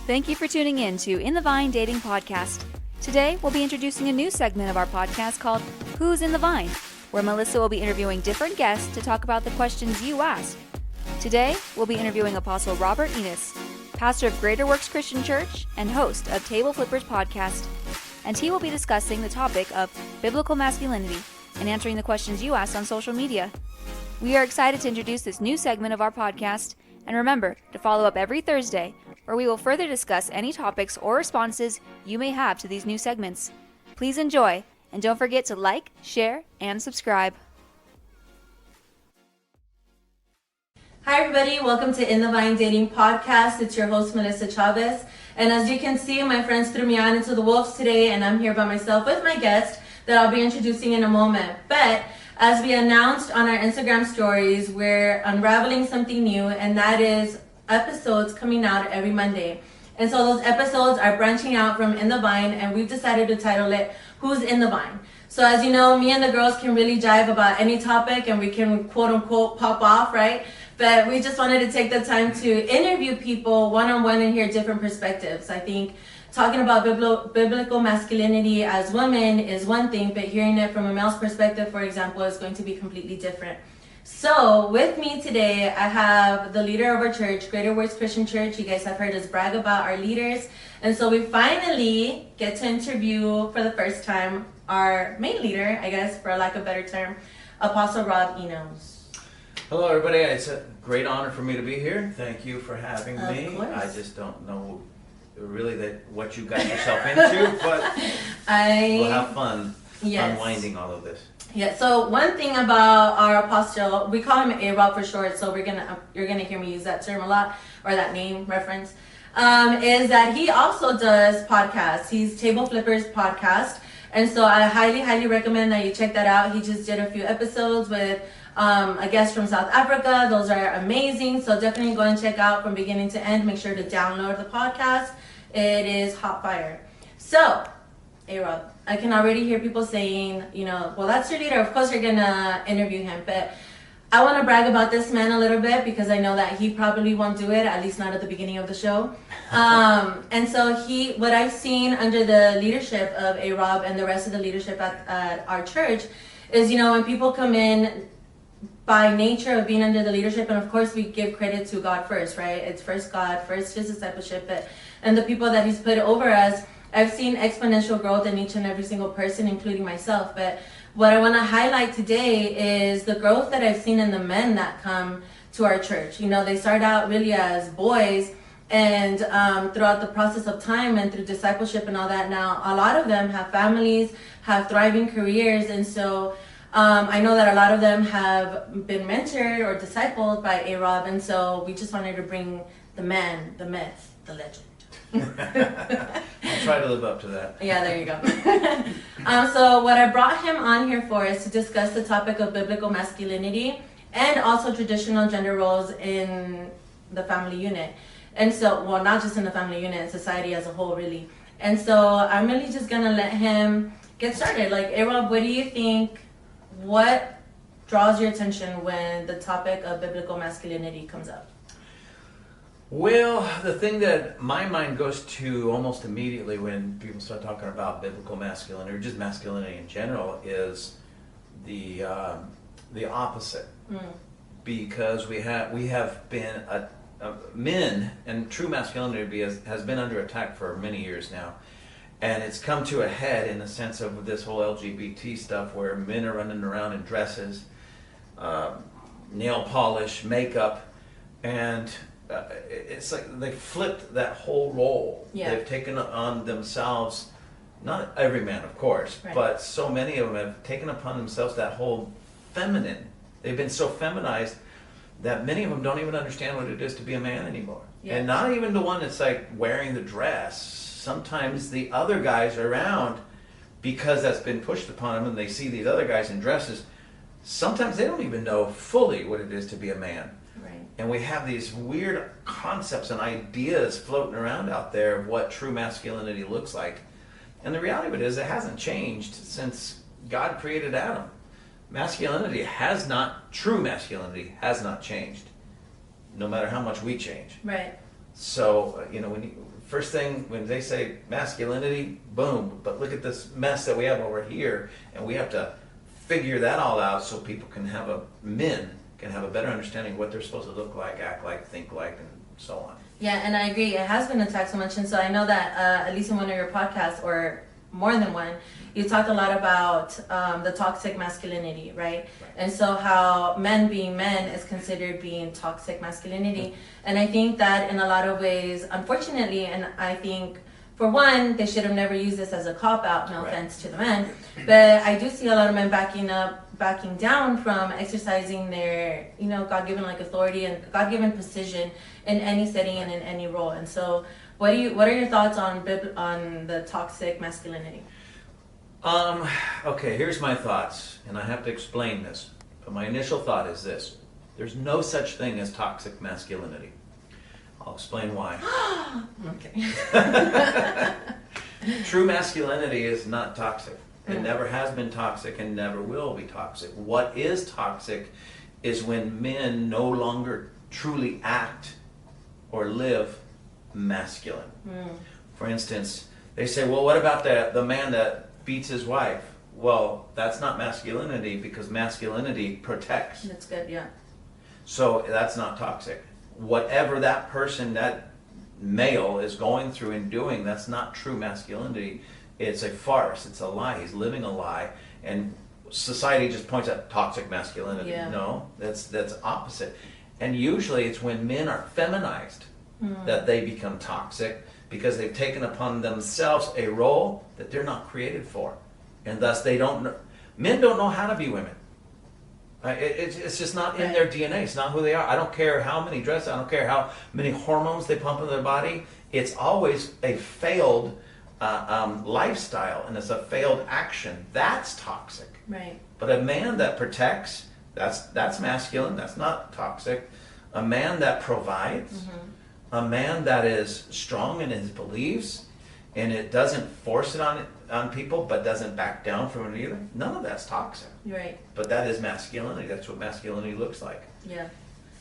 Thank you for tuning in to In the Vine Dating Podcast. Today, we'll be introducing a new segment of our podcast called Who's in the Vine, where Melissa will be interviewing different guests to talk about the questions you ask. Today, we'll be interviewing Apostle Robert Enos, pastor of Greater Works Christian Church and host of Table Flippers Podcast, and he will be discussing the topic of biblical masculinity and answering the questions you asked on social media. We are excited to introduce this new segment of our podcast, and remember to follow up every Thursday, where we will further discuss any topics or responses you may have to these new segments. Please enjoy, and don't forget to like, share, and subscribe. Hi everybody, welcome to In the Vine Dating Podcast. It's your host Melissa Chavez, and as you can see, my friends threw me out into the wolves today, and I'm here by myself with my guest that I'll be introducing in a moment. But as we announced on our Instagram stories, we're unraveling something new, and that is episodes coming out every Monday. And so those episodes are branching out from In the Vine, and we've decided to title it Who's in the Vine. So as you know, me and the girls can really jive about any topic, and we can quote unquote pop off, right? But we just wanted to take the time to interview people one-on-one and hear different perspectives. I think talking about biblical masculinity as women is one thing, but hearing it from a male's perspective, for example, is going to be completely different. So with me today, I have the leader of our church, Greater Works Christian Church. You guys have heard us brag about our leaders. And so we finally get to interview for the first time our main leader, I guess, for lack of a better term, Apostle Rob Enos. Hello everybody, it's a great honor for me to be here. Thank you for having me. Of course. I just don't know really what you got yourself into, but we'll have fun unwinding all of this. Yeah, so one thing about our apostle, we call him A-Rob for short, so you're gonna hear me use that term a lot, or that name reference, is that he also does podcasts. He's Table Flippers Podcast, and so I highly recommend that you check that out. He just did a few episodes with a guest from South Africa. Those are amazing, so definitely go and check out from beginning to end. Make sure to download the podcast. It is hot fire. So, A-Rob, I can already hear people saying, well, that's your leader. Of course you're gonna interview him, but I want to brag about this man a little bit because I know that he probably won't do it, at least not at the beginning of the show. And so what I've seen under the leadership of A-Rob and the rest of the leadership at our church is, when people come in by nature of being under the leadership, and of course we give credit to God first, right? It's first God, first his discipleship, and the people that he's put over us. I've seen exponential growth in each and every single person, including myself. But what I want to highlight today is the growth that I've seen in the men that come to our church. They start out really as boys, and throughout the process of time and through discipleship and all that, now a lot of them have families, have thriving careers, and so I know that a lot of them have been mentored or discipled by A-Rob, and so we just wanted to bring the man, the myth, the legend. I'll try to live up to that. Yeah, there you go. So what I brought him on here for is to discuss the topic of biblical masculinity and also traditional gender roles in the family unit. And so, well, not just in the family unit, in society as a whole, really. And so I'm really just going to let him get started. Like, A-Rob, what do you think, what draws your attention when the topic of biblical masculinity comes up? Well, the thing that my mind goes to almost immediately when people start talking about biblical masculinity or just masculinity in general is the opposite, because we have been men, and true masculinity has been under attack for many years now, and it's come to a head in the sense of this whole LGBT stuff where men are running around in dresses, nail polish, makeup, and it's like they flipped that whole role. Yeah. They've taken on themselves, not every man, of course, right, but so many of them have taken upon themselves that whole feminine. They've been so feminized that many of them don't even understand what it is to be a man anymore. Yeah. And not even the one that's like wearing the dress. Sometimes the other guys around, because that's been pushed upon them and they see these other guys in dresses, sometimes they don't even know fully what it is to be a man. And we have these weird concepts and ideas floating around out there of what true masculinity looks like. And the reality of it is it hasn't changed since God created Adam. True masculinity has not changed, no matter how much we change. Right. So, first thing when they say masculinity, boom, but look at this mess that we have over here, and we have to figure that all out so men can have a better understanding of what they're supposed to look like, act like, think like, and so on. Yeah, and I agree. It has been attacked so much, and so I know that at least in one of your podcasts, or more than one, you talked a lot about the toxic masculinity, right? And so how men being men is considered being toxic masculinity. And I think that in a lot of ways, unfortunately, and I think for one, they should have never used this as a cop-out, no offense to the men, but I do see a lot of men backing down from exercising their, God-given authority and God-given position in any setting and in any role. And so what are your thoughts on the toxic masculinity? Okay, here's my thoughts, and I have to explain this. But my initial thought is this. There's no such thing as toxic masculinity. I'll explain why. Okay. True masculinity is not toxic. It never has been toxic and never will be toxic. What is toxic is when men no longer truly act or live masculine. For instance, they say, well, what about the man that beats his wife? Well, that's not masculinity, because masculinity protects. That's good, yeah. So that's not toxic. Whatever that person, that male, is going through and doing, that's not true masculinity. It's a farce. It's a lie. He's living a lie. And society just points at toxic masculinity. Yeah. No, that's opposite. And usually it's when men are feminized that they become toxic, because they've taken upon themselves a role that they're not created for. And thus men don't know how to be women. It's just not in their DNA. It's not who they are. I don't care how many dresses, I don't care how many hormones they pump in their body. It's always a failed lifestyle, and it's a failed action. That's toxic. Right. But a man that protects, that's masculine. That's not toxic. A man that provides, a man that is strong in his beliefs, and it doesn't force it on people, but doesn't back down from it either. None of that's toxic. Right. But that is masculinity. That's what masculinity looks like. Yeah,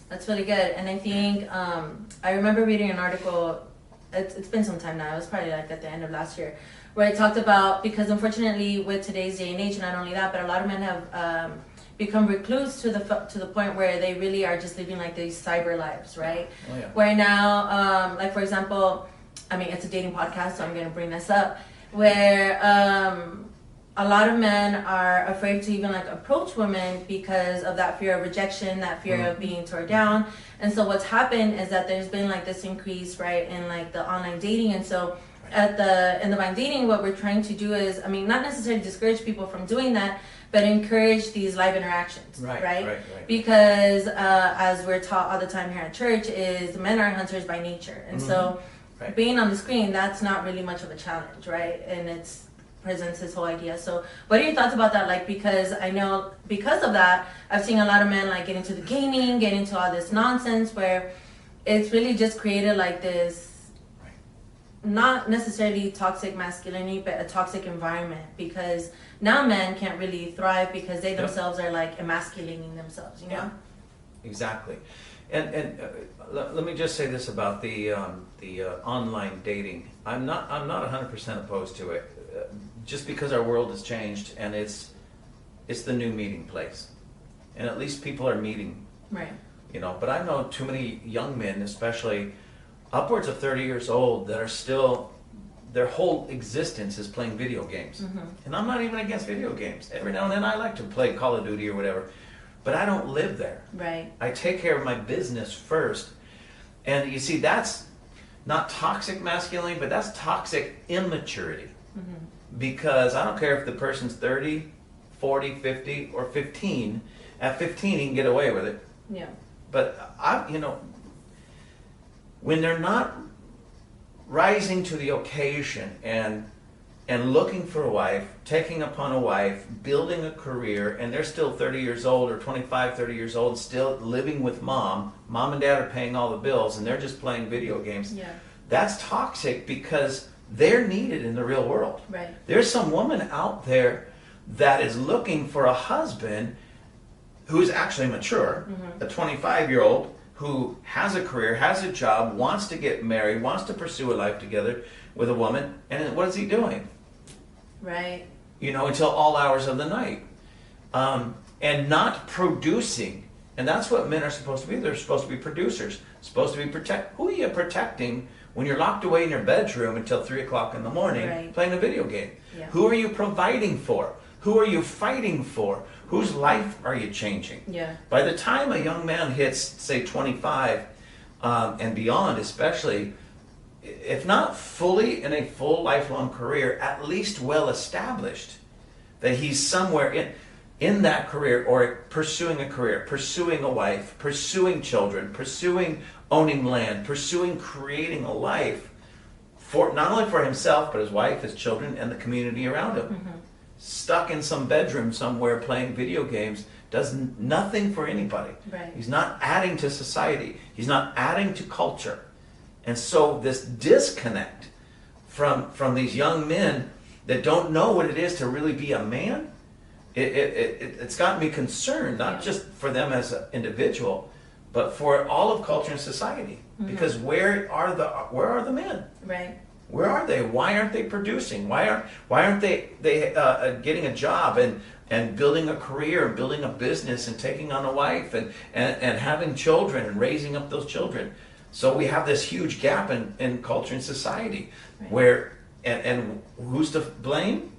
that's really good. And I think I remember reading an article. It's been some time now. It was probably at the end of last year, where it talked about, because unfortunately with today's day and age, not only that, but a lot of men have become recluse to the point where they really are just living these cyber lives, right? Oh, yeah. Where now, for example, it's a dating podcast, so I'm going to bring this up, where a lot of men are afraid to even approach women because of that fear of rejection, that fear of being torn down. And so what's happened is that there's been this increase, right, in the online dating. And so in the blind dating, what we're trying to do is, not necessarily discourage people from doing that, but encourage these live interactions, right? Because as we're taught all the time here at church, is men are hunters by nature. And so being on the screen, that's not really much of a challenge, right? And it's presents this whole idea. So what are your thoughts about that? Because I know because of that, I've seen a lot of men get into the gaming, get into all this nonsense, where it's really just created this, not necessarily toxic masculinity, but a toxic environment, because now men can't really thrive because they themselves are emasculating themselves, Yeah, exactly. And let me just say this about the online dating. I'm not 100% opposed to it. Just because our world has changed, and it's the new meeting place, and at least people are meeting, right? But I know too many young men, especially upwards of 30 years old, that are still, their whole existence is playing video games. And I'm not even against video games. Every now and then I like to play Call of Duty or whatever, but I don't live there. Right. I take care of my business first. And you see, that's not toxic masculinity, but that's toxic immaturity. Because I don't care if the person's 30, 40, 50, or 15. At 15, he can get away with it. Yeah. But when they're not rising to the occasion and looking for a wife, taking upon a wife, building a career, and they're still 30 years old or 25, 30 years old, still living with mom and dad are paying all the bills, and they're just playing video games. Yeah. That's toxic, because they're needed in the real world. Right. There's some woman out there that is looking for a husband who is actually mature, a 25-year-old who has a career, has a job, wants to get married, wants to pursue a life together with a woman, and what is he doing? Right. You know, until all hours of the night. And not producing. And that's what men are supposed to be. They're supposed to be producers. Supposed to be Who are you protecting when you're locked away in your bedroom until 3 o'clock in the morning Right. playing a video game? Yeah. Who are you providing for? Who are you fighting for? Whose life are you changing? Yeah. By the time a young man hits, say, 25 and beyond, especially, if not fully in a full lifelong career, at least well established, that he's somewhere in that career, or pursuing a career, pursuing a wife, pursuing children, pursuing owning land, pursuing creating a life for not only for himself, but his wife, his children, and the community around him. Mm-hmm. Stuck in some bedroom somewhere playing video games does nothing for anybody. Right. He's not adding to society. He's not adding to culture. And so this disconnect from these young men that don't know what it is to really be a man, it's gotten me concerned, not just for them as an individual, but for all of culture and society. Mm-hmm. Because where are the men? Right. Where are they? Why aren't they producing? Why aren't they getting a job and building a career and building a business and taking on a wife and having children and raising up those children? So we have this huge gap in culture and society, right, where and who's to blame?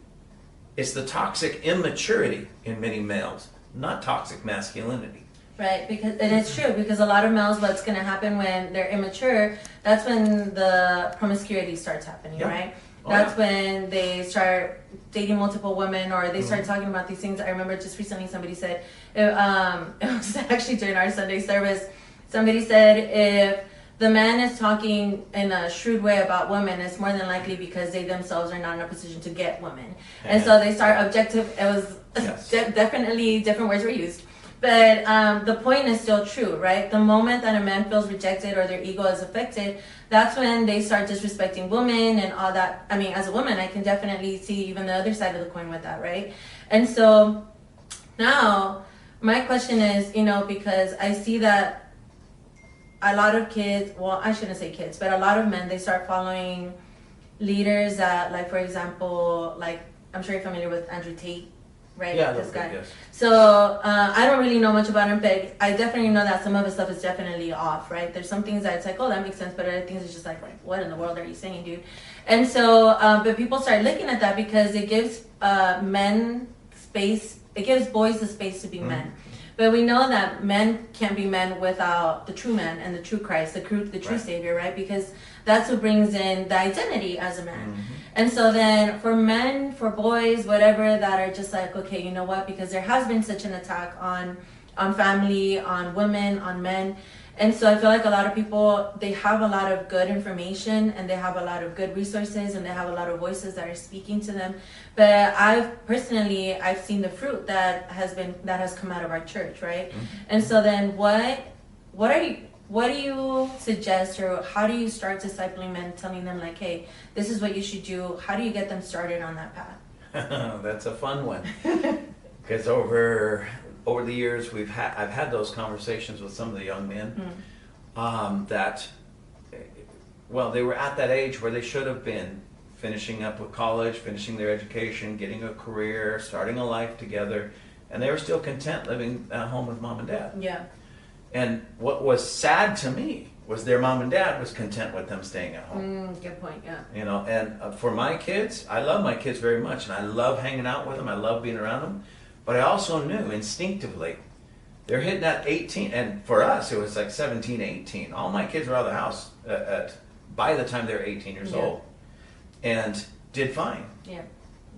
It's the toxic immaturity in many males, not toxic masculinity. Right, and it's true, because a lot of males, what's going to happen when they're immature, that's when the promiscuity starts happening, right? That's when they start dating multiple women, or they start talking about these things. I remember just recently somebody said, it was actually during our Sunday service, somebody said if the man is talking in a shrewd way about women, it's more than likely because they themselves are not in a position to get women. And so they start objective. It was definitely different words were used. But the point is still true, right? The moment that a man feels rejected or their ego is affected, that's when they start disrespecting women and all that. I mean, as a woman, I can definitely see even the other side of the coin with that, right? And so now my question is, because I see that a lot of kids, well, I shouldn't say kids, but a lot of men, they start following leaders that, like, for example, like, I'm sure you're familiar with Andrew Tate, right? Yeah, this guy. Yes. So I don't really know much about him, but I definitely know that some of his stuff is definitely off, right? There's some things that it's like, oh, that makes sense, but other things it's just like, what in the world are you saying, dude? And so, but people start looking at that because it gives men space, it gives boys the space to be men. But we know that men can't be men without the true man and the true Christ, the true right, Savior, right? Because that's what brings in the identity as a man. Mm-hmm. And so then for men, for boys, whatever, that are just like, okay, you know what? Because there has been such an attack on family, on women, on men. And so I feel like a lot of people, they have a lot of good information and they have a lot of good resources and they have a lot of voices that are speaking to them. But I've seen the fruit that has come out of our church, right? Mm-hmm. And so then what do you suggest, or how do you start discipling men, telling them like, hey, this is what you should do? How do you get them started on that path? That's a fun one. Because over the years, I've had those conversations with some of the young men that, well, they were at that age where they should have been finishing up with college, finishing their education, getting a career, starting a life together, and they were still content living at home with mom and dad. Yeah. And what was sad to me was their mom and dad was content with them staying at home. Good point, yeah. And for my kids, I love my kids very much, and I love hanging out with them. I love being around them. But I also knew instinctively they're hitting that 18, and for us it was like 17, 18. All my kids were out of the house by the time they were 18 years old, and did fine. Yeah,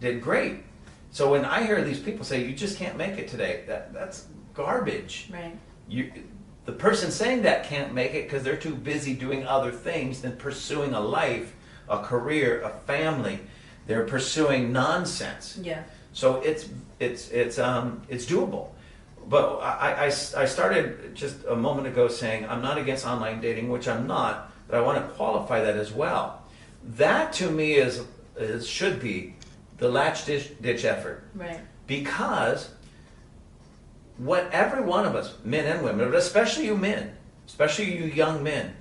did great. So when I hear these people say you just can't make it today, that's garbage. Right. The person saying that can't make it because they're too busy doing other things than pursuing a life, a career, a family. They're pursuing nonsense. Yeah. So it's doable. But I started just a moment ago saying I'm not against online dating, which I'm not, but I want to qualify that as well. That to me should be the latch ditch effort. Right. Because what every one of us, men and women, but especially you men, especially you young men,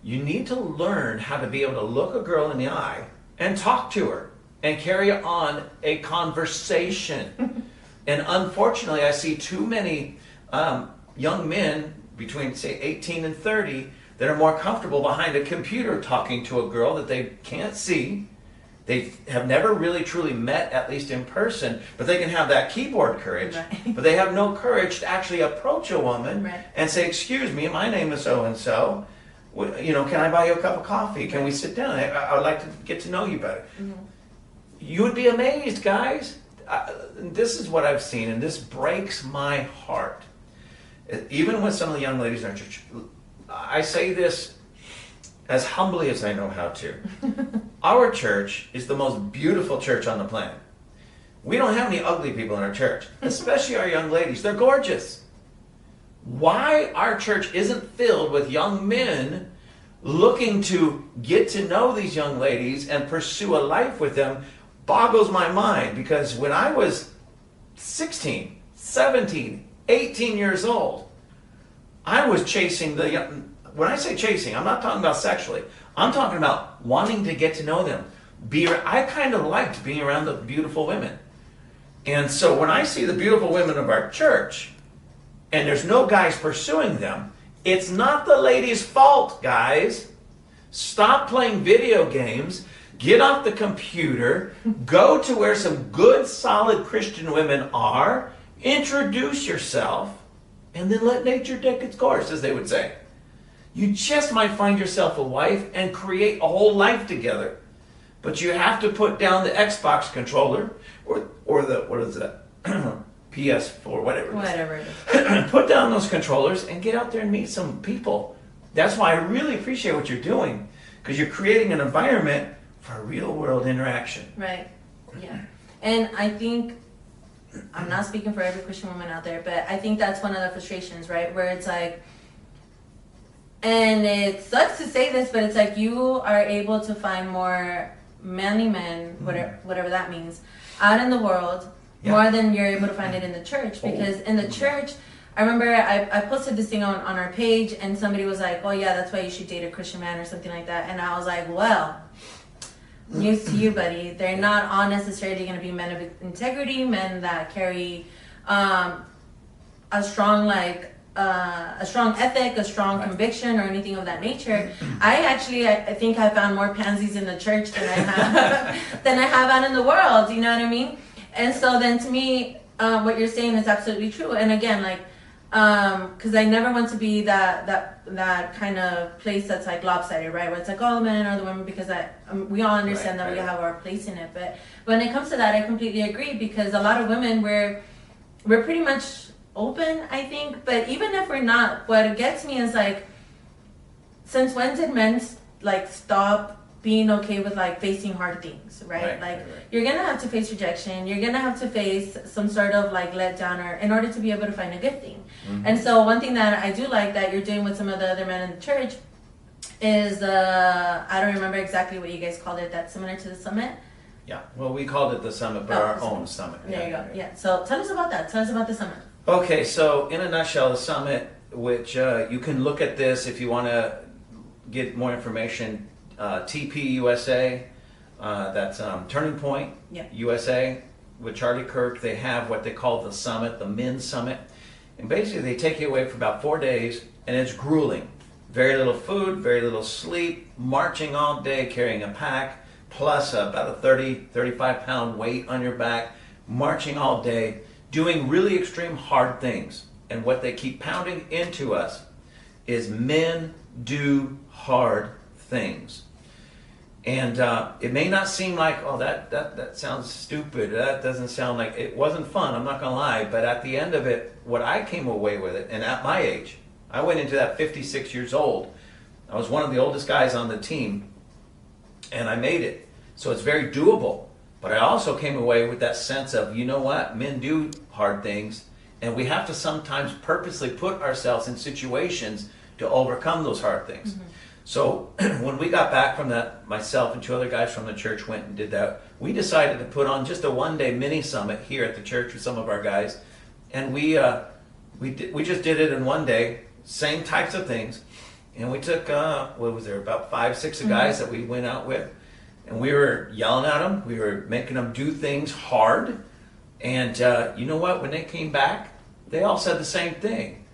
you need to learn how to be able to look a girl in the eye and talk to her and carry on a conversation. And unfortunately, I see too many young men between, say, 18 and 30 that are more comfortable behind a computer talking to a girl that they can't see. They have never really truly met, at least in person, but they can have that keyboard courage. Right. But they have no courage to actually approach a woman Right. and say, "Excuse me, my name is so-and-so. Can I buy you a cup of coffee? Can we sit down? I would like to get to know you better." Mm-hmm. You would be amazed, guys. This is what I've seen, and this breaks my heart. Even with some of the young ladies in our church, I say this as humbly as I know how to. Our church is the most beautiful church on the planet. We don't have any ugly people in our church, especially our young ladies. They're gorgeous. Why our church isn't filled with young men looking to get to know these young ladies and pursue a life with them boggles my mind, because when I was 16, 17, 18 years old, I was chasing the young. When I say chasing, I'm not talking about sexually. I'm talking about wanting to get to know them. I kind of liked being around the beautiful women. And so when I see the beautiful women of our church, and there's no guys pursuing them, it's not the ladies' fault, guys. Stop playing video games. Get off the computer. Go to where some good, solid Christian women are. Introduce yourself. And then let nature take its course, as they would say. You just might find yourself a wife and create a whole life together. But you have to put down the Xbox controller or the, what is that? PS4, whatever it is. Whatever it is. Put down those controllers and get out there and meet some people. That's why I really appreciate what you're doing, because you're creating an environment for real world interaction. Right. Yeah. And I think, I'm not speaking for every Christian woman out there, but I think that's one of the frustrations, right? Where it's like, and it sucks to say this, but it's like you are able to find more manly men, whatever that means, out in the world, more than you're able to find it in the church. Because in the church, I remember I posted this thing on our page, and somebody was like, "Oh yeah, that's why you should date a Christian man," or something like that. And I was like, well, news to you, buddy. They're not all necessarily going to be men of integrity, men that carry a strong ethic, a strong conviction, or anything of that nature. I think I found more pansies in the church than I have out in the world. You know what I mean? And so then to me, what you're saying is absolutely true. And again, like, because I never want to be that kind of place that's like lopsided, right? Where it's like all the men or the women, because we all understand that we have our place in it. But when it comes to that, I completely agree, because a lot of women, we're pretty much open, I think. But even if we're not, what gets me is like, since when did men like stop being okay with like facing hard things, right? You're gonna have to face rejection, you're gonna have to face some sort of like letdown, or in order to be able to find a good thing. And so one thing that I do like that you're doing with some of the other men in the church is I don't remember exactly what you guys called it, that's similar to the summit. Yeah, well, we called it the summit, but our own summit. There you go. Yeah, so tell us about that. Tell us about the summit. Okay, so in a nutshell, the summit, which you can look at this if you want to get more information, TPUSA, that's Turning Point USA, with Charlie Kirk. They have what they call the summit, the men's summit. And basically they take you away for about 4 days, and it's grueling. Very little food, very little sleep, marching all day, carrying a pack, plus about a 35 pound weight on your back, marching all day, doing really extreme hard things. And what they keep pounding into us is men do hard things. And it may not seem like, oh, that sounds stupid. That doesn't sound like, it wasn't fun, I'm not going to lie. But at the end of it, what I came away with it, and at my age, I went into that 56 years old. I was one of the oldest guys on the team, and I made it. So it's very doable. But I also came away with that sense of, you know what, men do hard things, and we have to sometimes purposely put ourselves in situations to overcome those hard things. So when we got back from that, myself and 2 other guys from the church went and did that. We decided to put on just a one-day mini summit here at the church with some of our guys, and we just did it in one day, same types of things. and we took, what was there, about 5, 6 guys that we went out with, and we were yelling at them, we were making them do things hard, and you know what, when they came back, they all said the same thing.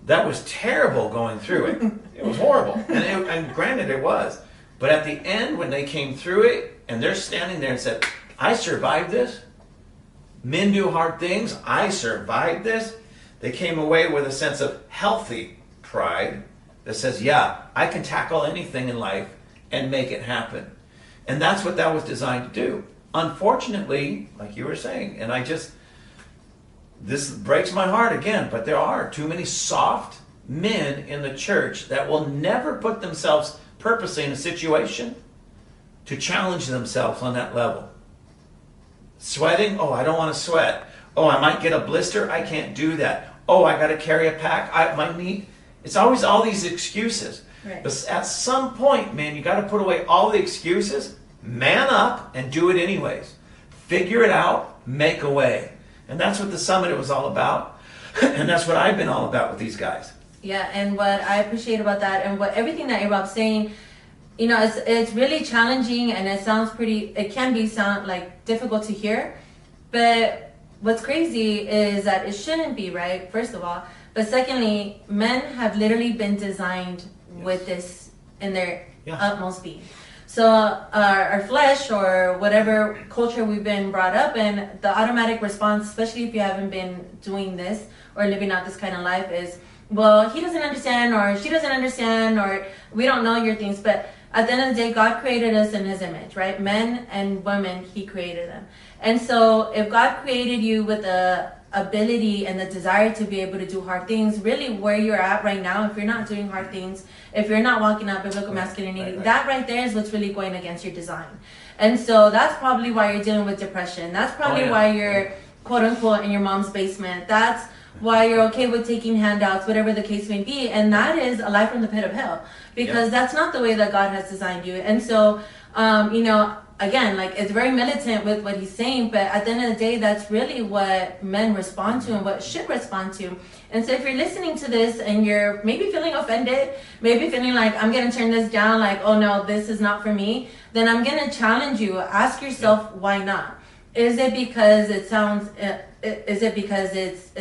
That was terrible going through it. It was horrible, and granted it was, but at the end when they came through it, and they're standing there and said, I survived this, men do hard things, I survived this, they came away with a sense of healthy pride that says, yeah, I can tackle anything in life and make it happen. And that's what that was designed to do. Unfortunately, like you were saying, and this breaks my heart again, but there are too many soft men in the church that will never put themselves purposely in a situation to challenge themselves on that level. Sweating, oh, I don't want to sweat. Oh, I might get a blister, I can't do that. Oh, I got to carry a pack, my knee. It's always all these excuses. Right. But at some point, man, you got to put away all the excuses, man up, and do it anyways. Figure it out, make a way. And that's what the summit was all about. And that's what I've been all about with these guys. Yeah, and what I appreciate about that, and what everything that Rob's saying, you know, it's really challenging, and it can sound like difficult to hear, but what's crazy is that it shouldn't be, right? First of all, but secondly, men have literally been designed with this in their utmost being. So our flesh, or whatever culture we've been brought up in, the automatic response, especially if you haven't been doing this or living out this kind of life, is, well, he doesn't understand, or she doesn't understand, or we don't know your things. But at the end of the day, God created us in his image, right? Men and women, he created them. And so if God created you with the ability and the desire to be able to do hard things, really where you're at right now, if you're not doing hard things, if you're not walking out biblical masculinity, that right there is what's really going against your design. And so that's probably why you're dealing with depression. That's probably why you're quote unquote in your mom's basement. That's why you're okay with taking handouts, whatever the case may be. And that is a life from the pit of hell, because that's not the way that God has designed you. And so, you know, again, like, it's very militant with what he's saying, but at the end of the day, that's really what men respond to and what should respond to. And so if you're listening to this and you're maybe feeling offended, maybe feeling like, I'm going to turn this down, like, oh no, this is not for me, then I'm going to challenge you. Ask yourself, why not? Is it because it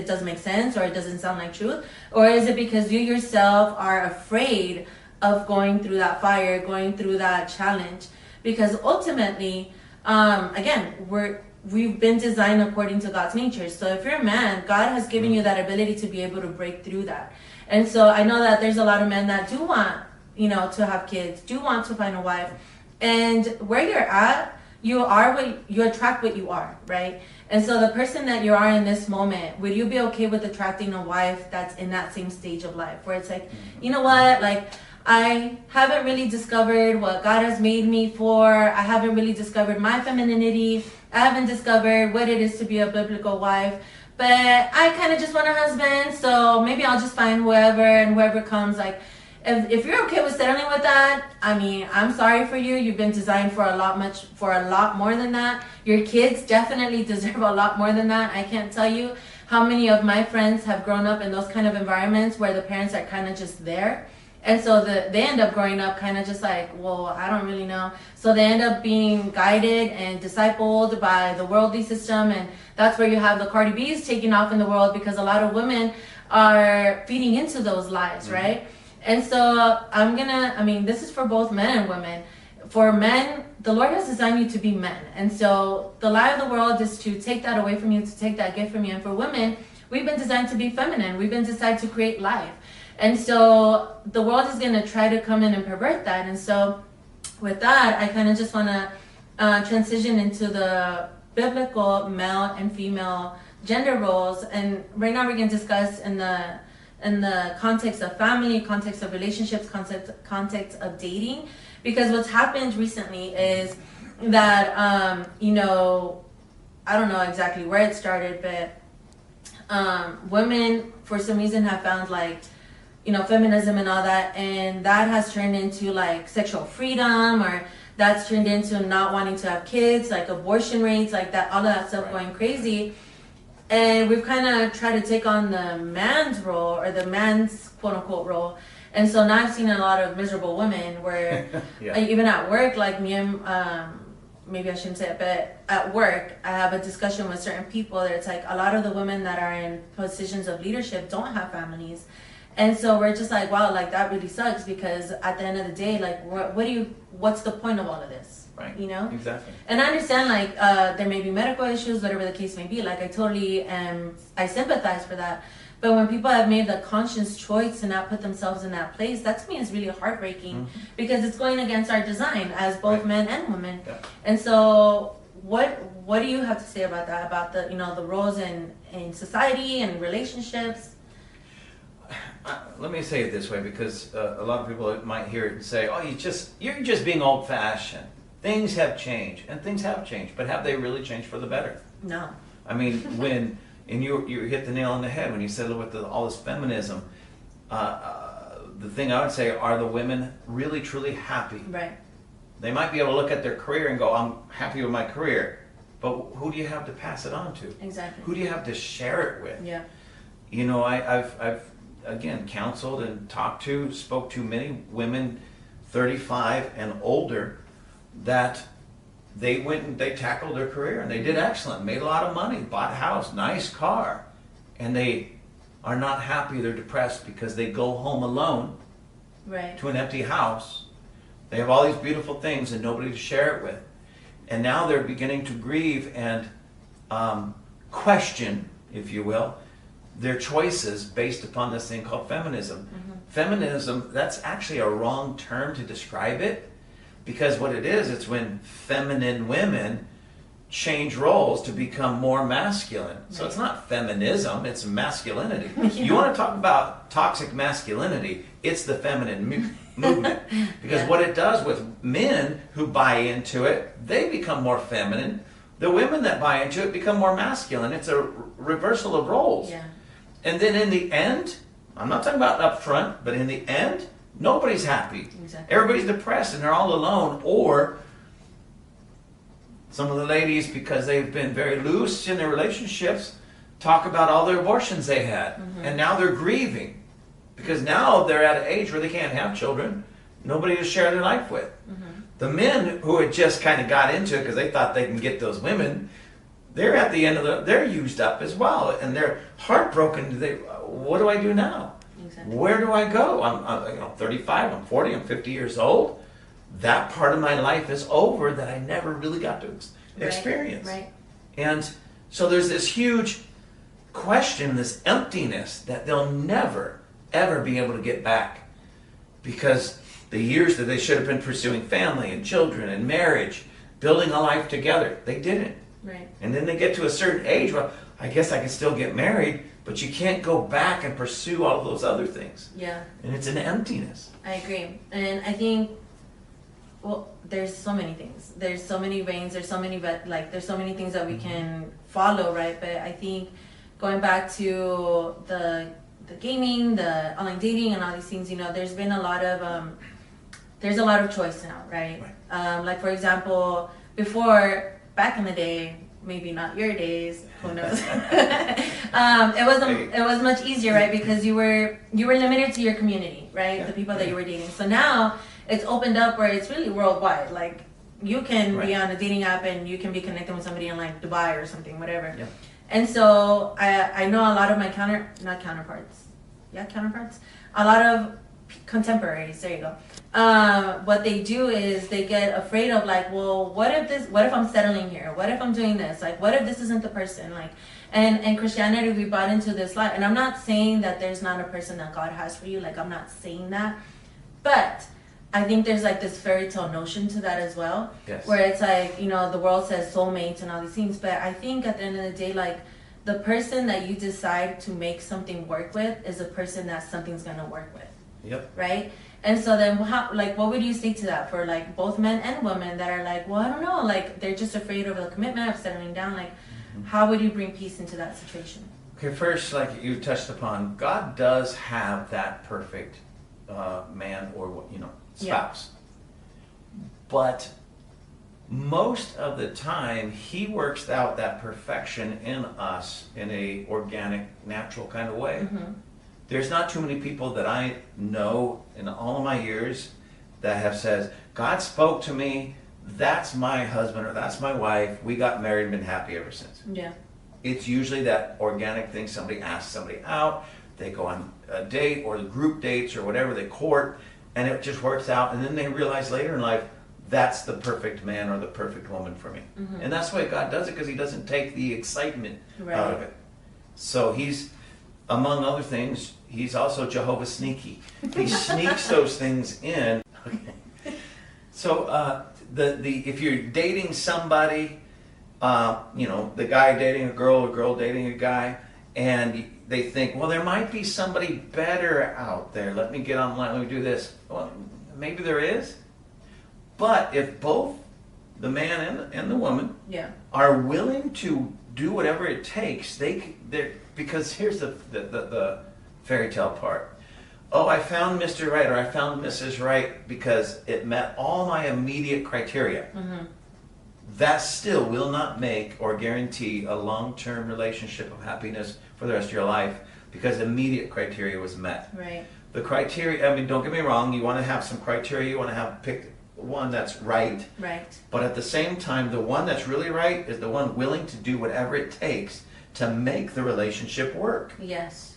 doesn't make sense, or it doesn't sound like truth? Or is it because you yourself are afraid of going through that fire, going through that challenge? Because ultimately, again, we've been designed according to God's nature. So if you're a man, God has given you that ability to be able to break through that. And so I know that there's a lot of men that do want, you know, to have kids, do want to find a wife. And where you're at, you attract what you are, right? And so the person that you are in this moment, would you be okay with attracting a wife that's in that same stage of life, where it's like, you know what, like, I haven't really discovered what God has made me for. I haven't really discovered my femininity. I haven't discovered what it is to be a biblical wife. But I kind of just want a husband, so maybe I'll just find whoever, and whoever comes. Like, if you're okay with settling with that, I mean, I'm sorry for you. You've been designed for a lot more than that. Your kids definitely deserve a lot more than that. I can't tell you how many of my friends have grown up in those kind of environments where the parents are kind of just there. And so they end up growing up kind of just like, well, I don't really know. So they end up being guided and discipled by the worldly system. And that's where you have the Cardi B's taking off in the world, because a lot of women are feeding into those lies, right? And so this is for both men and women. For men, the Lord has designed you to be men. And so the lie of the world is to take that away from you, to take that gift from you. And for women, we've been designed to be feminine. We've been designed to create life. And so the world is going to try to come in and pervert that. And so with that, I kind of just want to transition into the biblical male and female gender roles. And right now we're going to discuss in the context of family, context of relationships, context of dating. Because what's happened recently is that, I don't know exactly where it started, but women, for some reason, have found, like, feminism and all that, and that has turned into, like, sexual freedom, or that's turned into not wanting to have kids, like abortion rates, like that, all of that stuff going crazy. And we've kind of tried to take on the man's role, or the man's quote-unquote role. And so now I've seen a lot of miserable women where Yeah. even at work, like me and maybe I shouldn't say it, but at work, I have a discussion with certain people that it's like a lot of the women that are in positions of leadership don't have families. And so we're just like, wow, like that really sucks, because at the end of the day, like, what's the point of all of this? Right. You know? Exactly. And I understand, like, there may be medical issues, whatever the case may be. Like, I totally I sympathize for that. But when people have made the conscious choice to not put themselves in that place, that to me is really heartbreaking, because it's going against our design as both men and women. Yeah. And so, what do you have to say about that? About the the roles in society and relationships? Let me say it this way, because a lot of people might hear it and say, "Oh, you're just being old-fashioned. Things have changed," and things have changed, but have they really changed for the better? No. I mean, and you hit the nail on the head when you said with all this feminism. The thing I would say, are the women really truly happy? Right. They might be able to look at their career and go, "I'm happy with my career," but who do you have to pass it on to? Exactly. Who do you have to share it with? Yeah. I've again counseled and spoke to many women 35 and older that they went and they tackled their career and they did excellent, made a lot of money, bought a house, nice car, and they are not happy, they're depressed because they go home alone Right. to an empty house. They have all these beautiful things and nobody to share it with. And now they're beginning to grieve and question, if you will, their choices based upon this thing called feminism. Feminism, that's actually a wrong term to describe it, because what it is, it's when feminine women change roles to become more masculine. So it's not feminism, it's masculinity. You want to talk about toxic masculinity, it's the feminine movement. Because what it does with men who buy into it, they become more feminine. The women that buy into it become more masculine. It's a reversal of roles. Yeah. And then in the end, I'm not talking about up front, but in the end, nobody's happy. Exactly. Everybody's depressed and they're all alone. Or some of the ladies, because they've been very loose in their relationships, talk about all the abortions they had. And now they're grieving. Because now they're at an age where they can't have children. Nobody to share their life with. The men who had just kind of got into it because they thought they can get those women, they're at the end of they're used up as well, and they're heartbroken. What do I do now? Exactly. Where do I go? I'm 35, I'm 40, I'm 50 years old. That part of my life is over that I never really got to experience. Right. And so there's this huge question, this emptiness that they'll never, ever be able to get back, because the years that they should have been pursuing family and children and marriage, building a life together, they didn't. Right. And then they get to a certain age, well, I guess I can still get married, but you can't go back and pursue all those other things. Yeah. And it's an emptiness. I agree. And I think, well, there's so many things. There's so many veins. There's so many, there's so many things that we can follow, right? But I think going back to the gaming, the online dating, and all these things, there's been a lot of choice now, right? Like, for example, before, back in the day, maybe not your days, who knows? It was much easier, right? Because you were limited to your community, right? Yeah. The people that you were dating. So now it's opened up where it's really worldwide. Like, you can be on a dating app and you can be connected with somebody in like Dubai or something, whatever. Yeah. And so I know a lot of my counterparts, a lot of contemporaries, there you go. What they do is they get afraid of like, well, what if I'm settling here? What if I'm doing this? Like, what if this isn't the person? Like, and Christianity, we bought into this life. And I'm not saying that there's not a person that God has for you. Like, I'm not saying that. But I think there's like this fairy tale notion to that as well. Yes. Where it's like, the world says soulmates and all these things. But I think at the end of the day, like, the person that you decide to make something work with is the person that something's going to work with. Yep. Right? And so then, what would you say to that for like both men and women that are like, well, I don't know, like they're just afraid of the commitment of settling down. Like, how would you bring peace into that situation? Okay, first, like you touched upon, God does have that perfect man or spouse. But most of the time, He works out that perfection in us in a organic, natural kind of way. There's not too many people that I know in all of my years that have said, God spoke to me, that's my husband or that's my wife, we got married and been happy ever since. Yeah. It's usually that organic thing, somebody asks somebody out, they go on a date or group dates or whatever, they court, and it just works out, and then they realize later in life, that's the perfect man or the perfect woman for me. Mm-hmm. And that's why God does it, because he doesn't take the excitement out of it. So he's, among other things, he's also Jehovah Sneaky. He sneaks those things in. Okay. So if you're dating somebody, the guy dating a girl dating a guy, and they think, well, there might be somebody better out there. Let me get online, let me do this. Well, maybe there is. But if both the man and the woman are willing to do whatever it takes, because here's the fairy tale part. Oh, I found Mr. Right or I found Mrs. Right because it met all my immediate criteria. Mm-hmm. That still will not make or guarantee a long-term relationship of happiness for the rest of your life, because immediate criteria was met. Right. The criteria, I mean, don't get me wrong, you want to have some criteria, you want to pick one that's right. Right. But at the same time, the one that's really right is the one willing to do whatever it takes to make the relationship work. Yes.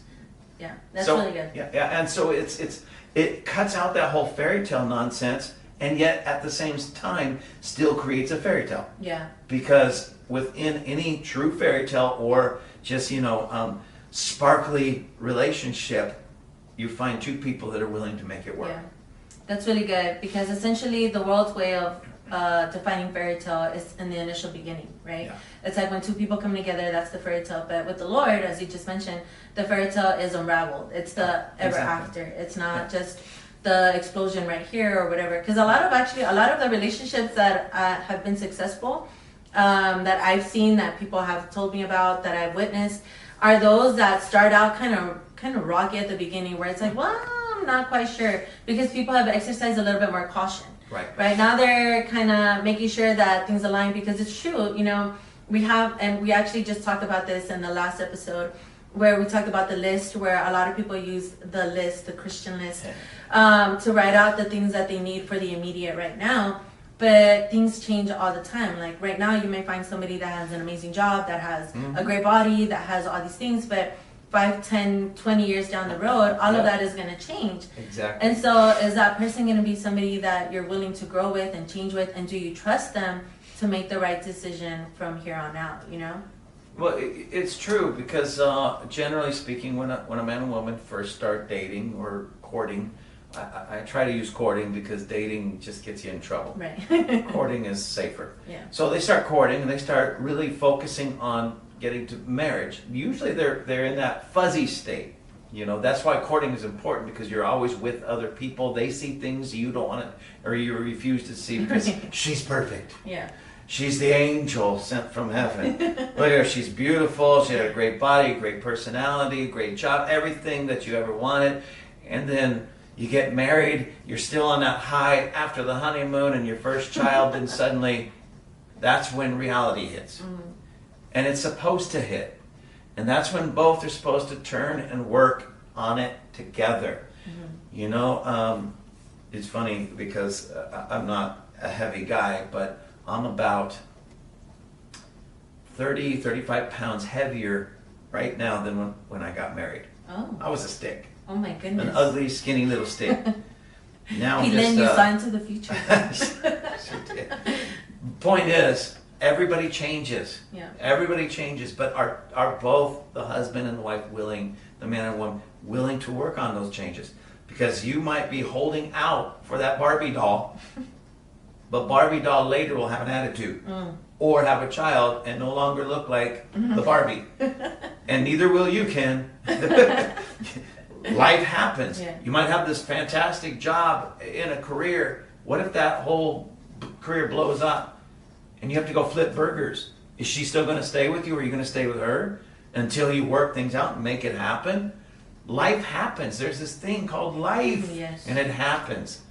Yeah, that's really good. Yeah, and so it cuts out that whole fairy tale nonsense, and yet at the same time still creates a fairy tale. Yeah. Because within any true fairy tale or just sparkly relationship, you find two people that are willing to make it work. Yeah, that's really good, because essentially the world's way of defining fairy tale is in the initial beginning, right? Yeah. It's like when two people come together, that's the fairy tale. But with the Lord, as you just mentioned, the fairy tale is unraveled. It's the ever after. It's not just the explosion right here or whatever. Because a lot of the relationships that have been successful, that I've seen, that people have told me about, that I've witnessed, are those that start out kind of rocky at the beginning, where it's like, well, I'm not quite sure, because people have exercised a little bit more caution. Right now they're kind of making sure that things align, because it's true. We actually just talked about this in the last episode, where we talked about the list, where a lot of people use the list, the Christian list, to write out the things that they need for the immediate right now. But things change all the time. Like right now, you may find somebody that has an amazing job, that has a great body, that has all these things, but 5, 10, 20 years down the road, all of that is going to change. Exactly. And so is that person going to be somebody that you're willing to grow with and change with, and do you trust them to make the right decision from here on out, Well, it's true, because generally speaking, when a man and woman first start dating or courting, I try to use courting because dating just gets you in trouble. Right. Courting is safer. Yeah. So they start courting and they start really focusing on getting to marriage. Usually they're in that fuzzy state. That's why courting is important, because you're always with other people. They see things you don't want to, or you refuse to see, because she's perfect. Yeah. She's the angel sent from heaven. Look at her, she's beautiful, she had a great body, great personality, great job, everything that you ever wanted. And then you get married, you're still on that high after the honeymoon and your first child, and suddenly that's when reality hits. And it's supposed to hit. And that's when both are supposed to turn and work on it together. It's funny, because I'm not a heavy guy, but I'm about 30, 35 pounds heavier right now than when I got married. Oh. I was a stick. Oh my goodness. An ugly, skinny little stick. Now he led you saw into the future. Sure did. Point is, everybody changes. Yeah. Everybody changes, but are both the husband and the wife willing, the man and woman, willing to work on those changes? Because you might be holding out for that Barbie doll, but Barbie doll later will have an attitude, or have a child and no longer look like the Barbie, and neither will you, Ken. Life happens. Yeah. You might have this fantastic job in a career. What if that whole career blows up and you have to go flip burgers? Is she still going to stay with you, or are you going to stay with her until you work things out and make it happen? Life happens. There's this thing called life, and it happens.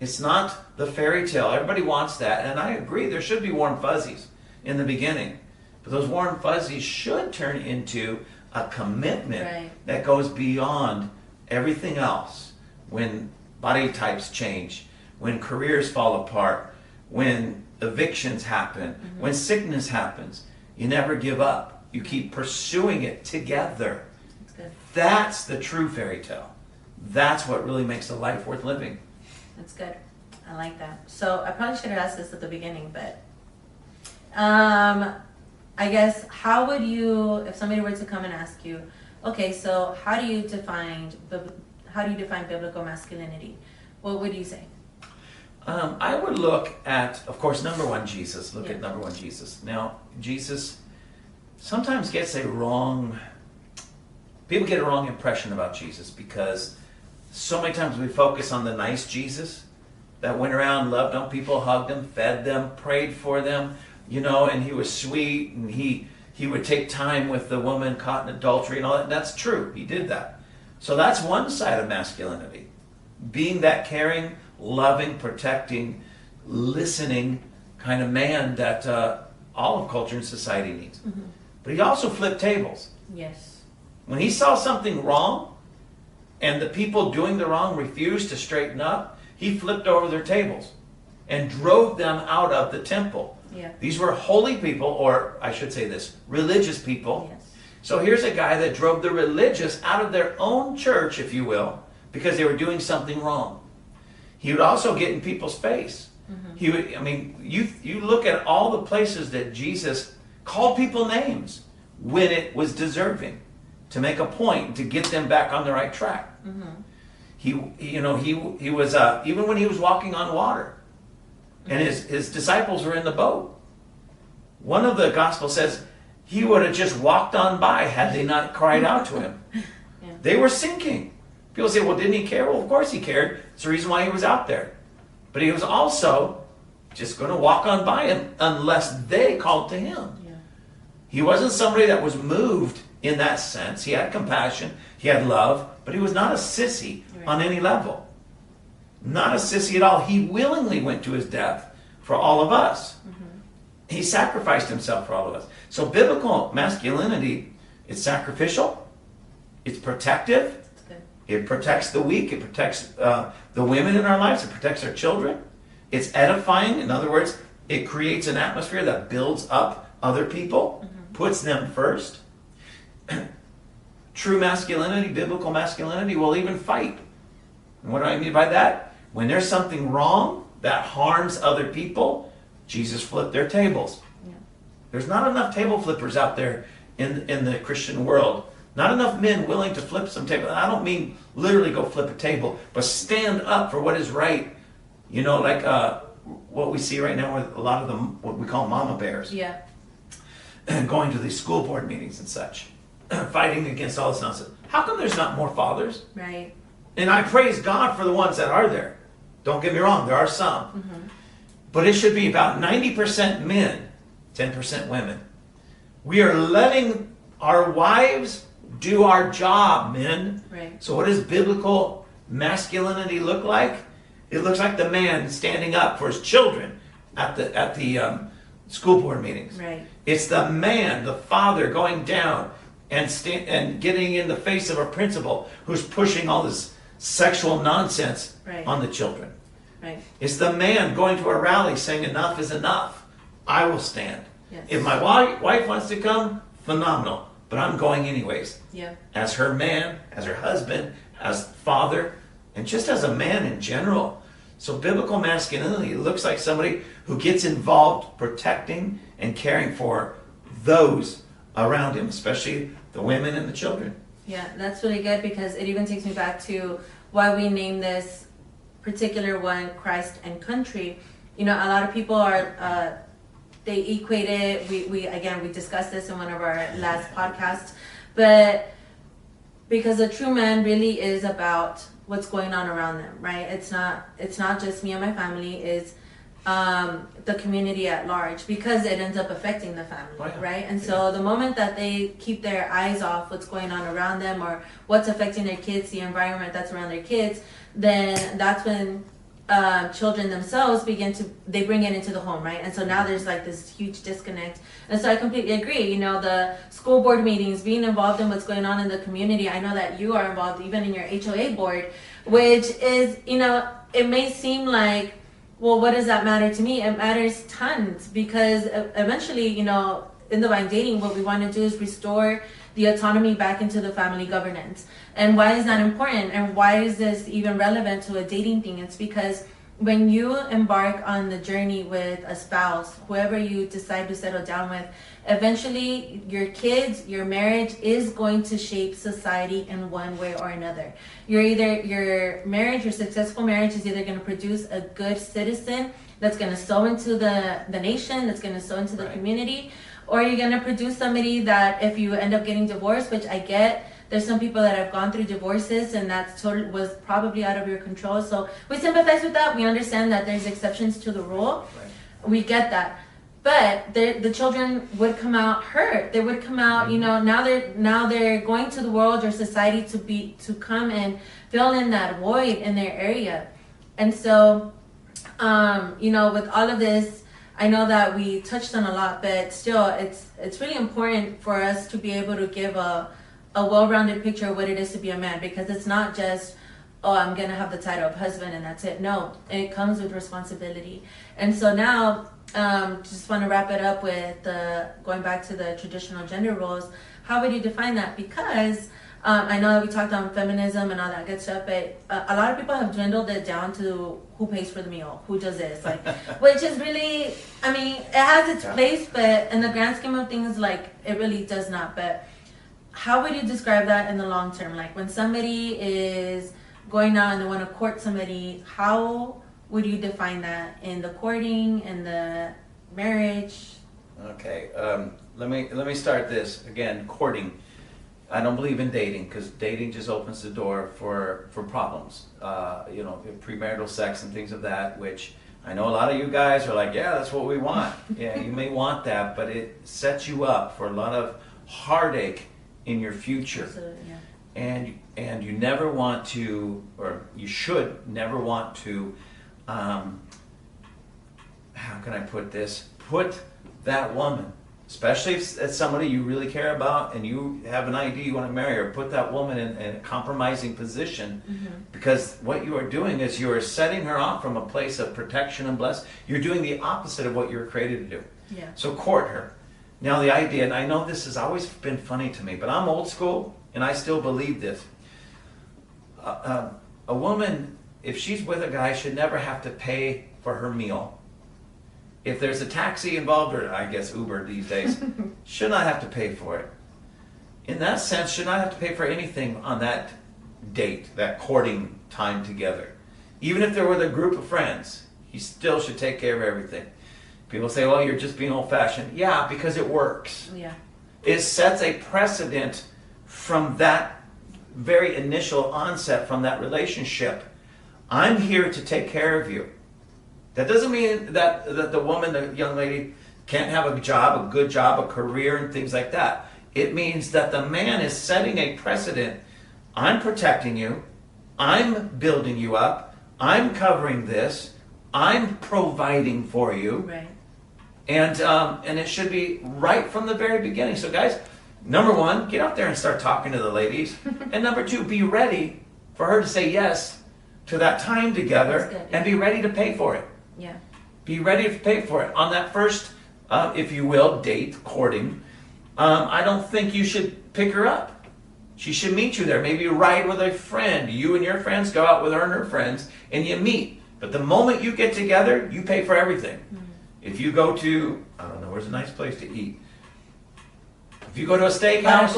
It's not the fairy tale. Everybody wants that, and I agree. There should be warm fuzzies in the beginning, but those warm fuzzies should turn into a commitment that goes beyond everything else, when body types change, when careers fall apart, when evictions happen, when sickness happens, you never give up. You keep pursuing it together. That's good. That's the true fairy tale. That's what really makes a life worth living. That's good. I like that. So I probably should have asked this at the beginning, but I guess how would you, if somebody were to come and ask you, okay, so how do you define biblical masculinity? What would you say? I would look at, of course, number one, Jesus. Look Yeah. at number one, Jesus. Now, Jesus sometimes gets a wrong, people get a wrong impression about Jesus because so many times we focus on the nice Jesus that went around, loved on people, hugged them, fed them, prayed for them, and he was sweet, and he would take time with the woman caught in adultery and all that. And that's true. He did that. So that's one side of masculinity. Being that caring, loving, protecting, listening kind of man that all of culture and society needs. Mm-hmm. But he also flipped tables. Yes. When he saw something wrong and the people doing the wrong refused to straighten up, he flipped over their tables and drove them out of the temple. Yeah. These were holy people, or I should say this, religious people. Yes. So here's a guy that drove the religious out of their own church, if you will, because they were doing something wrong. He would also get in people's face. Mm-hmm. He would, you look at all the places that Jesus called people names when it was deserving, to make a point, to get them back on the right track. Mm-hmm. He was even when he was walking on water, and his disciples were in the boat. One of the Gospels says he would have just walked on by had they not cried out to him. Yeah. They were sinking. People say, well, didn't he care? Well, of course he cared. It's the reason why he was out there. But he was also just going to walk on by him unless they called to him. Yeah. He wasn't somebody that was moved in that sense. He had compassion, he had love, but he was not a sissy on any level. Not a sissy at all. He willingly went to his death for all of us. Mm-hmm. He sacrificed himself for all of us. So biblical masculinity, it's sacrificial, it's protective, it protects the weak, it protects the women in our lives, it protects our children, it's edifying. In other words, it creates an atmosphere that builds up other people, puts them first. True masculinity, biblical masculinity, will even fight. And what do I mean by that? When there's something wrong that harms other people, Jesus flipped their tables. Yeah. There's not enough table flippers out there in the Christian world. Not enough men willing to flip some table. I don't mean literally go flip a table, but stand up for what is right. Like what we see right now with a lot of them, what we call mama bears. Yeah. Going to these school board meetings and such. Fighting against all this nonsense. How come there's not more fathers? Right. And I praise God for the ones that are there. Don't get me wrong, there are some. Mm-hmm. But it should be about 90% men, 10% women. We are letting our wives do our job, men. Right. So what does biblical masculinity look like? It looks like the man standing up for his children at the school board meetings. Right. It's the man, the father, going down and getting in the face of a principal who's pushing all this sexual nonsense on the children. Right. It's the man going to a rally saying enough is enough. I will stand. Yes. If my wife wants to come, phenomenal. But I'm going anyways. Yeah. As her man, as her husband, as father, and just as a man in general. So biblical masculinity looks like somebody who gets involved protecting and caring for those around him, especially the women and the children. Yeah, that's really good because it even takes me back to why we named this particular one Christ and Country. A lot of people are they equate it. We discussed this in one of our last podcasts, but because a true man really is about what's going on around them, right? It's not just me and my family. It's the community at large, because it ends up affecting the family, right? And so the moment that they keep their eyes off what's going on around them or what's affecting their kids, the environment that's around their kids, then that's when children themselves they bring it into the home, right? And so now there's like this huge disconnect. And so I completely agree. You know, the school board meetings, being involved in what's going on in the community. I know that you are involved even in your HOA board, which is, you know, it may seem like, well, what does that matter to me? It matters tons, because eventually, you know, in the Vine Dating, what we want to do is restore the autonomy back into the family governance. And why is that important? And why is this even relevant to a dating thing? It's because when you embark on the journey with a spouse, whoever you decide to settle down with, eventually your kids, your marriage is going to shape society in one way or another. Your successful marriage is either going to produce a good citizen that's going to sow into the nation, that's going to sow into the community, or you're going to produce somebody that, if you end up getting divorced, which I get, there's some people that have gone through divorces and that was probably out of your control. So we sympathize with that. We understand that there's exceptions to the rule. Right. We get that. But the children would come out hurt. They would come out, you know, now they're going to the world or society to come and fill in that void in their area. And so, you know, with all of this, I know that we touched on a lot, but still, it's really important for us to be able to give a well-rounded picture of what it is to be a man, because it's not just, oh, I'm going to have the title of husband and that's it. No, it comes with responsibility. And so now, just want to wrap it up with going back to the traditional gender roles. How would you define that? Because I know that we talked on feminism and all that good stuff, but a lot of people have dwindled it down to who pays for the meal, who does this, like, which is really, I mean, it has its place, but in the grand scheme of things, like, it really does not. But how would you describe that in the long term? Like, when somebody is going out and they want to court somebody, how would you define that in the courting and the marriage? Okay, let me start this again. Courting. I don't believe in dating, because dating just opens the door for problems. You know, premarital sex and things of that, which I know a lot of you guys are like, yeah, that's what we want. Yeah, you may want that, but it sets you up for a lot of heartache in your future. Absolutely, yeah. And you never want to, or you should never want to, how can I put this? Put that woman, especially if it's somebody you really care about and you have an idea you want to marry her, put that woman in a compromising position, because what you are doing is you are setting her off from a place of protection and bless. You're doing the opposite of what you were created to do. Yeah. So court her. Now the idea, and I know this has always been funny to me, but I'm old school and I still believe this. A woman, if she's with a guy, should never have to pay for her meal. If there's a taxi involved, or I guess Uber these days, should not have to pay for it. In that sense, should not have to pay for anything on that date, that courting time together. Even if they're with a group of friends, he still should take care of everything. People say, well, you're just being old-fashioned. Yeah, because it works. Yeah. It sets a precedent from that very initial onset, from that relationship. I'm here to take care of you. That doesn't mean that the woman, the young lady, can't have a job, a good job, a career, and things like that. It means that the man is setting a precedent. I'm protecting you. I'm building you up. I'm covering this. I'm providing for you. Right. And it should be right from the very beginning. So guys, number one, get out there and start talking to the ladies. And number two, be ready for her to say yes to that time together. Good, yeah. And be ready to pay for it. Yeah. Be ready to pay for it. On that first, if you will, date, courting, I don't think you should pick her up. She should meet you there. Maybe ride with a friend. You and your friends go out with her and her friends, and you meet. But the moment you get together, you pay for everything. If you go to, I don't know, where's a nice place to eat? If you go to a steakhouse,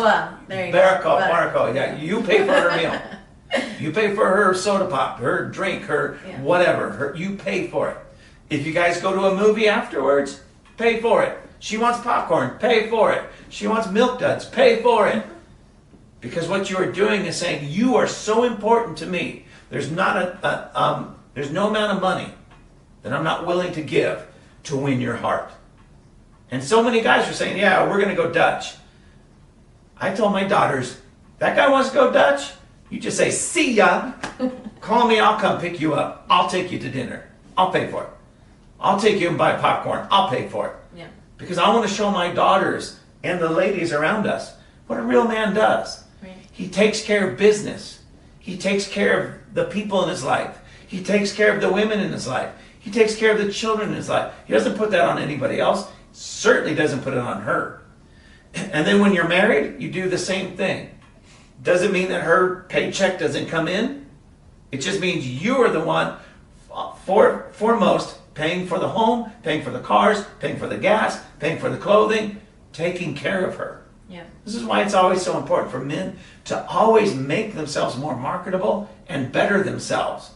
Baracoa, yeah, you pay for her meal. You pay for her soda pop, her drink, her whatever. You pay for it. If you guys go to a movie afterwards, pay for it. She wants popcorn, pay for it. She wants Milk Duds, pay for it. Because what you are doing is saying, you are so important to me. There's not there's no amount of money that I'm not willing to give to win your heart. And so many guys are saying, yeah, we're going to go Dutch. I told my daughters, that guy wants to go Dutch? You just say, see ya. Call me, I'll come pick you up. I'll take you to dinner. I'll pay for it. I'll take you and buy popcorn. I'll pay for it. Yeah. Because I want to show my daughters and the ladies around us what a real man does. Right. He takes care of business. He takes care of the people in his life. He takes care of the women in his life. He takes care of the children in his life. He doesn't put that on anybody else. Certainly doesn't put it on her. And then when you're married, you do the same thing. Doesn't mean that her paycheck doesn't come in. It just means you are the one foremost paying for the home, paying for the cars, paying for the gas, paying for the clothing, taking care of her. Yeah. This is why it's always so important for men to always make themselves more marketable and better themselves.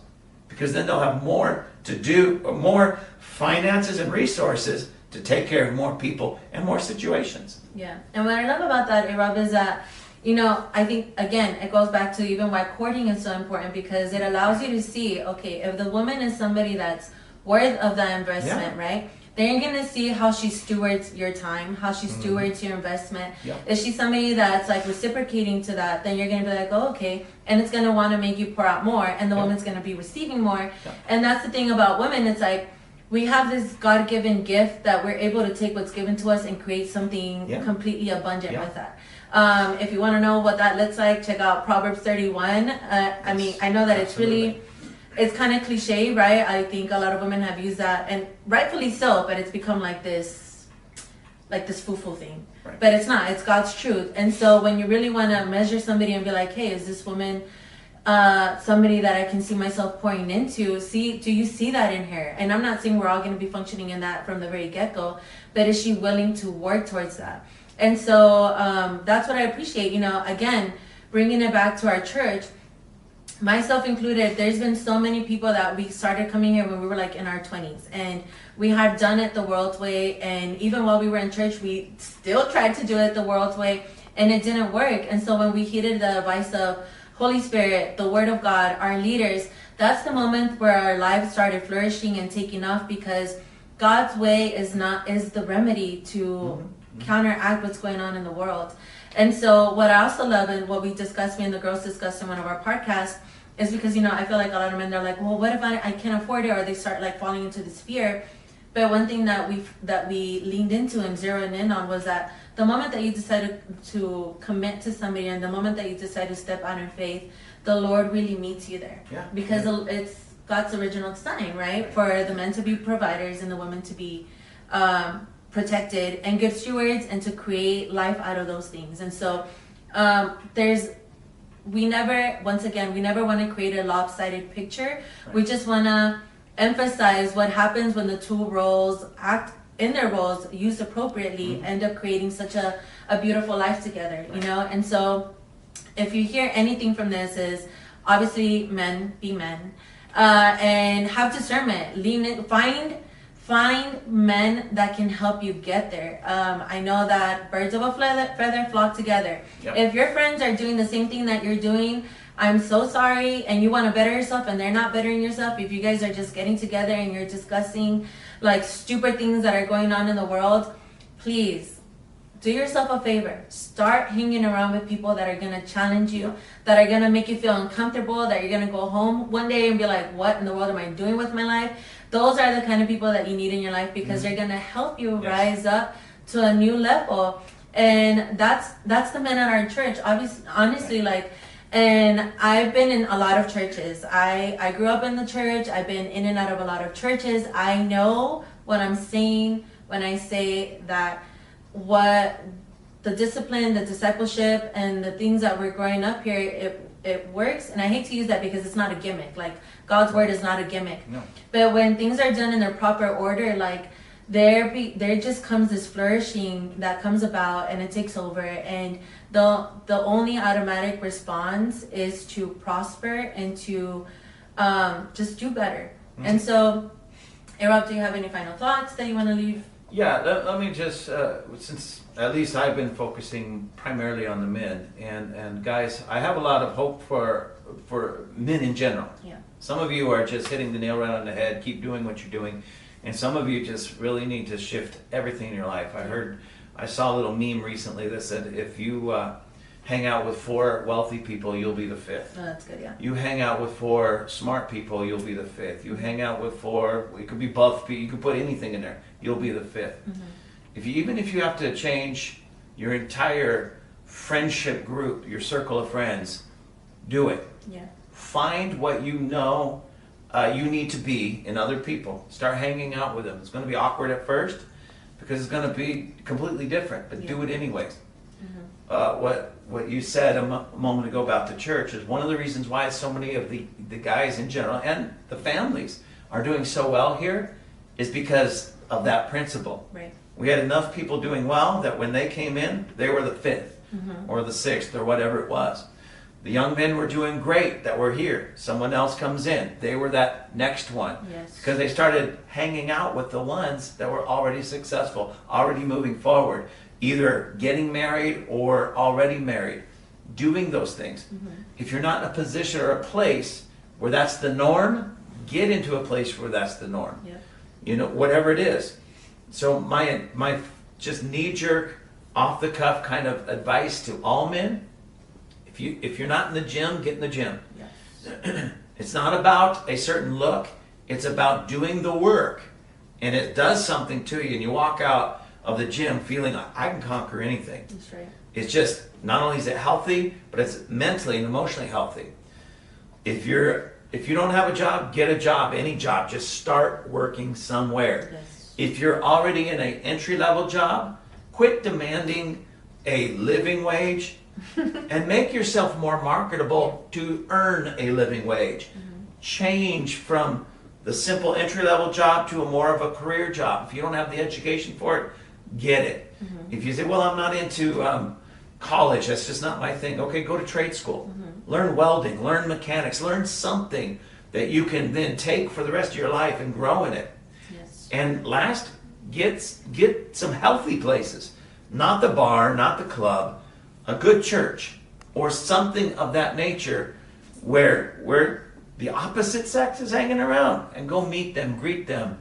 Because then they'll have more to do, more finances and resources to take care of more people and more situations. Yeah. And what I love about that, Rob, is that, you know, I think, again, it goes back to even why courting is so important, because it allows you to see, okay, if the woman is somebody that's worth of that investment, right? Then you're going to see how she stewards your time, how she stewards your investment. Yeah. If she's somebody that's like reciprocating to that, then you're going to be like, oh, okay. And it's going to want to make you pour out more, and the woman's going to be receiving more. Yeah. And that's the thing about women. It's like, we have this God-given gift that we're able to take what's given to us and create something completely abundant with that. If you want to know what that looks like, check out Proverbs 31. I mean, I know that it's really, it's kind of cliche, right? I think a lot of women have used that, and rightfully so, but it's become like this foo-foo thing. Right. But it's not, it's God's truth. And so when you really want to measure somebody and be like, hey, is this woman somebody that I can see myself pouring into? Do you see that in her? And I'm not saying we're all going to be functioning in that from the very get-go, but is she willing to work towards that? And so that's what I appreciate. You know, again, bringing it back to our church, myself included, there's been so many people that we started coming here when we were like in our 20s, and we had done it the world's way. And even while we were in church, we still tried to do it the world's way, and it didn't work. And so when we heeded the advice of Holy Spirit, the Word of God, our leaders, that's the moment where our lives started flourishing and taking off, because God's way is the remedy to counteract what's going on in the world. And so what I also love, and what we discussed, me and the girls discussed in one of our podcasts, is because, you know, I feel like a lot of men, they're like, well, what if I can't afford it? Or they start like falling into this fear. But one thing that we leaned into and zeroed in on was that the moment that you decide to commit to somebody, and the moment that you decide to step out in faith, the Lord really meets you there. Yeah. Because it's God's original design, right? For the men to be providers and the women to be protected and good stewards, and to create life out of those things. And so we never want to create a lopsided picture. Right. We just want to emphasize what happens when the two roles act in their roles, used appropriately, end up creating such a beautiful life together, you know? And so if you hear anything from this, is obviously men be men, and have discernment, lean in, find men that can help you get there. I know that birds of a feather flock together. Yep. If your friends are doing the same thing that you're doing, I'm so sorry, and you want to better yourself and they're not bettering yourself, if you guys are just getting together and you're discussing like stupid things that are going on in the world, please do yourself a favor. Start hanging around with people that are going to challenge you, that are going to make you feel uncomfortable, that you're going to go home one day and be like, what in the world am I doing with my life? Those are the kind of people that you need in your life, because they're going to help you rise up to a new level. And that's the men at our church. Honestly, like, and I've been in a lot of churches. I grew up in the church. I've been in and out of a lot of churches. I know what I'm saying when I say that what the discipline, the discipleship, and the things that we're growing up here, it works. And I hate to use that because it's not a gimmick. Like, God's word is not a gimmick. No. But when things are done in their proper order, like, there just comes this flourishing that comes about, and it takes over. And the only automatic response is to prosper and to just do better. Mm-hmm. And so, Rob, do you have any final thoughts that you want to leave? Yeah, let me just, since at least I've been focusing primarily on the men, and guys, I have a lot of hope for men in general. Yeah. Some of you are just hitting the nail right on the head, keep doing what you're doing, and some of you just really need to shift everything in your life. I saw a little meme recently that said, if you hang out with 4 wealthy people, you'll be the 5th. Oh, that's good, yeah. You hang out with 4 smart people, you'll be the 5th. You hang out with 4, it could be buff people, you could put anything in there, you'll be the 5th. Even if you have to change your entire friendship group, your circle of friends, do it. Yeah. Find what you know you need to be in other people. Start hanging out with them. It's going to be awkward at first because it's going to be completely different, but do it anyways. What you said a moment ago about the church is one of the reasons why so many of the guys in general and the families are doing so well here is because of that principle. Right. We had enough people doing well that when they came in, they were the 5th or the 6th or whatever it was. The young men were doing great that were here. Someone else comes in. They were that next one. Yes. Because they started hanging out with the ones that were already successful, already moving forward, either getting married or already married, doing those things. If you're not in a position or a place where that's the norm, get into a place where that's the norm. Yeah. You know, whatever it is. So my just knee-jerk, off-the-cuff kind of advice to all men, if you're not in the gym, get in the gym. Yes. It's not about a certain look. It's about doing the work. And it does something to you. And you walk out of the gym feeling like, I can conquer anything. That's right. It's just, not only is it healthy, but it's mentally and emotionally healthy. If you don't have a job, get a job, any job. Just start working somewhere. Yes. If you're already in an entry-level job, quit demanding a living wage and make yourself more marketable to earn a living wage. Change from the simple entry-level job to a more of a career job. If you don't have the education for it, get it. If you say, well, I'm not into college, that's just not my thing. Okay, go to trade school. Learn welding, learn mechanics, learn something that you can then take for the rest of your life and grow in it. Yes. And last, get some healthy places. Not the bar, not the club, a good church or something of that nature where the opposite sex is hanging around, and go meet them, greet them,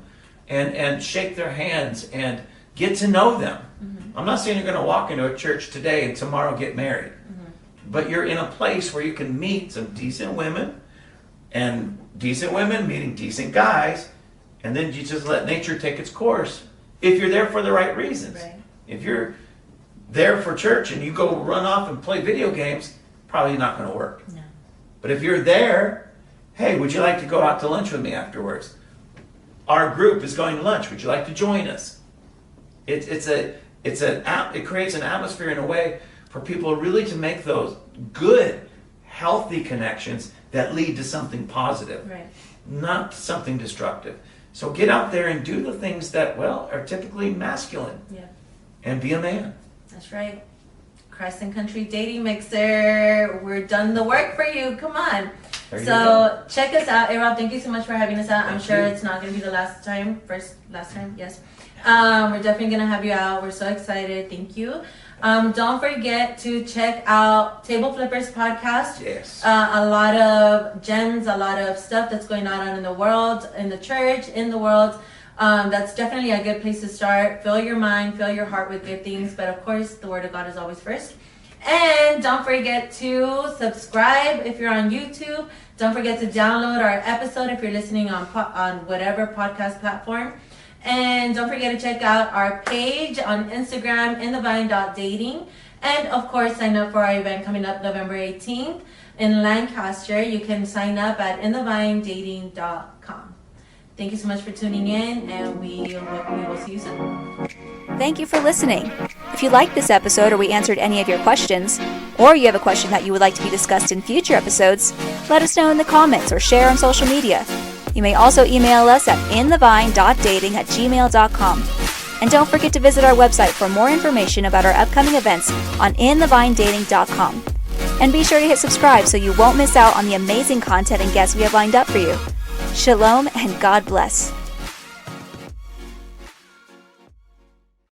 and shake their hands and get to know them. I'm not saying you're going to walk into a church today and tomorrow get married, but you're in a place where you can meet some decent women, and decent women meeting decent guys, and then you just let nature take its course if you're there for the right reasons. Right. If you're there for church and you go run off and play video games, probably not going to work. No. But if you're there, hey, would you like to go out to lunch with me afterwards? Our group is going to lunch. Would you like to join us? It creates an atmosphere in a way for people really to make those good, healthy connections that lead to something positive, Right. not something destructive. So get out there and do the things that, well, are typically masculine, Yeah. and be a man. That's right. Christ and Country Dating Mixer. We're done the work for you. Come on. There you So go. check us out. Hey, Rob, thank you so much for having us out. I'm Thank sure you. it's not going to be the last time. Last time, yes. We're definitely going to have you out. We're so excited. Thank you. Don't forget to check out Table Flippers podcast. Yes. A lot of gems, a lot of stuff that's going on in the world, in the church, in the world. That's definitely a good place to start. Fill your mind, fill your heart with good things. But of course, the Word of God is always first. And don't forget to subscribe if you're on YouTube. Don't forget to download our episode if you're listening on whatever podcast platform. And don't forget to check out our page on Instagram, inthevine.dating. And of course, sign up for our event coming up November 18th in Lancaster. You can sign up at inthevinedating.com. Thank you so much for tuning in, and we will see you soon. Thank you for listening. If you liked this episode or we answered any of your questions, or you have a question that you would like to be discussed in future episodes, let us know in the comments or share on social media. You may also email us at inthevine.dating@gmail.com. And don't forget to visit our website for more information about our upcoming events on inthevinedating.com. And be sure to hit subscribe so you won't miss out on the amazing content and guests we have lined up for you. Shalom and God bless.